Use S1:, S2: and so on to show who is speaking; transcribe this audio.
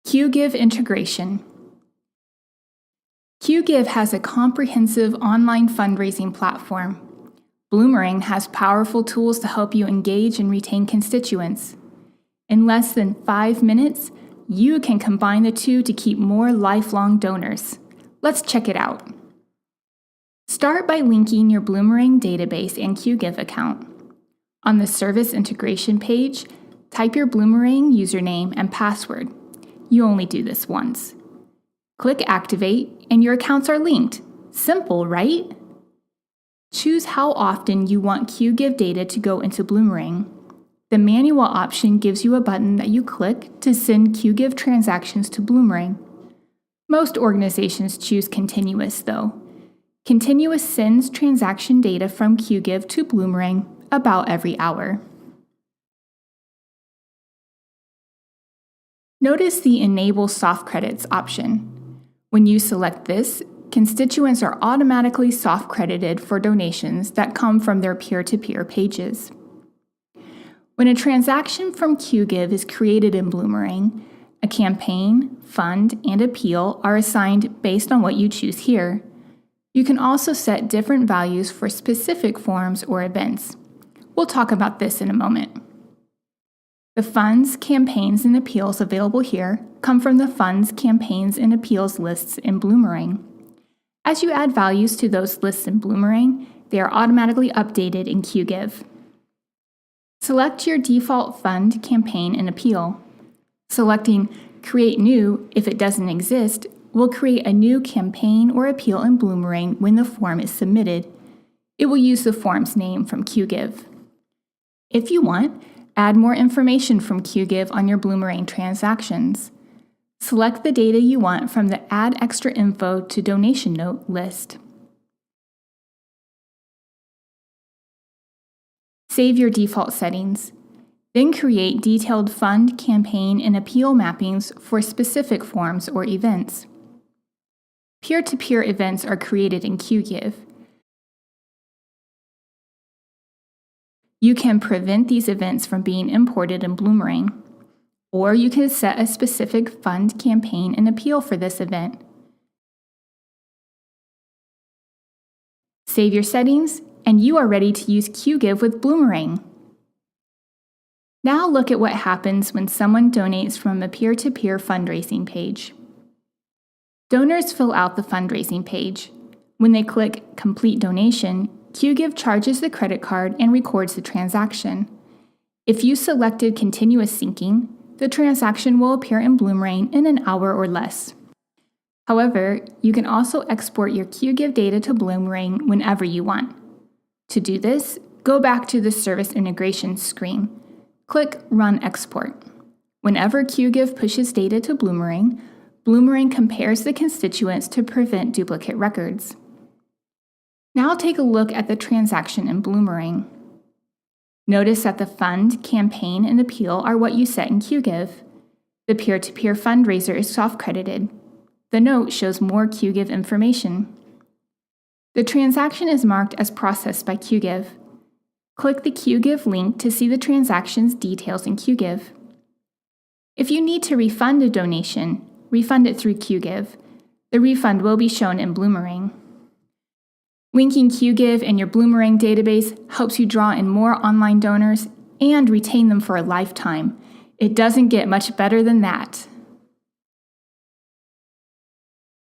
S1: Qgiv Integration. Qgiv has a comprehensive online fundraising platform. Bloomerang has powerful tools to help you engage and retain constituents. In less than 5 minutes, you can combine the two to keep more lifelong donors. Let's check it out. Start by linking your Bloomerang database and Qgiv account. On the Service Integration page, type your Bloomerang username and password. You only do this once. Click Activate, and your accounts are linked. Simple, right? Choose how often you want Qgiv data to go into Bloomerang. The manual option gives you a button that you click to send Qgiv transactions to Bloomerang. Most organizations choose Continuous, though. Continuous sends transaction data from Qgiv to Bloomerang about every hour. Notice the Enable Soft Credits option. When you select this, constituents are automatically soft credited for donations that come from their peer-to-peer pages. When a transaction from Qgiv is created in Bloomerang, a campaign, fund, and appeal are assigned based on what you choose here. You can also set different values for specific forms or events. We'll talk about this in a moment. The funds, campaigns, and appeals available here come from the funds, campaigns, and appeals lists in Bloomerang. As you add values to those lists in Bloomerang, they are automatically updated in Qgiv. Select your default fund, campaign, and appeal. Selecting Create New if it doesn't exist will create a new campaign or appeal in Bloomerang when the form is submitted. It will use the form's name from Qgiv. If you want, add more information from Qgiv on your Bloomerang transactions. Select the data you want from the Add Extra Info to Donation Note list. Save your default settings. Then create detailed fund, campaign, and appeal mappings for specific forms or events. Peer-to-peer events are created in Qgiv. You can prevent these events from being imported in Bloomerang, or you can set a specific fund, campaign, and appeal for this event. Save your settings, and you are ready to use Qgiv with Bloomerang. Now look at what happens when someone donates from a peer-to-peer fundraising page. Donors fill out the fundraising page. When they click Complete Donation, Qgiv charges the credit card and records the transaction. If you selected Continuous Syncing, the transaction will appear in Bloomerang in an hour or less. However, you can also export your Qgiv data to Bloomerang whenever you want. To do this, go back to the Service Integration screen. Click Run Export. Whenever Qgiv pushes data to Bloomerang, Bloomerang compares the constituents to prevent duplicate records. Now take a look at the transaction in Bloomerang. Notice that the fund, campaign, and appeal are what you set in Qgiv. The peer-to-peer fundraiser is soft-credited. The note shows more Qgiv information. The transaction is marked as processed by Qgiv. Click the Qgiv link to see the transaction's details in Qgiv. If you need to refund a donation, refund it through Qgiv. The refund will be shown in Bloomerang. Linking Qgiv and your Bloomerang database helps you draw in more online donors and retain them for a lifetime. It doesn't get much better than that.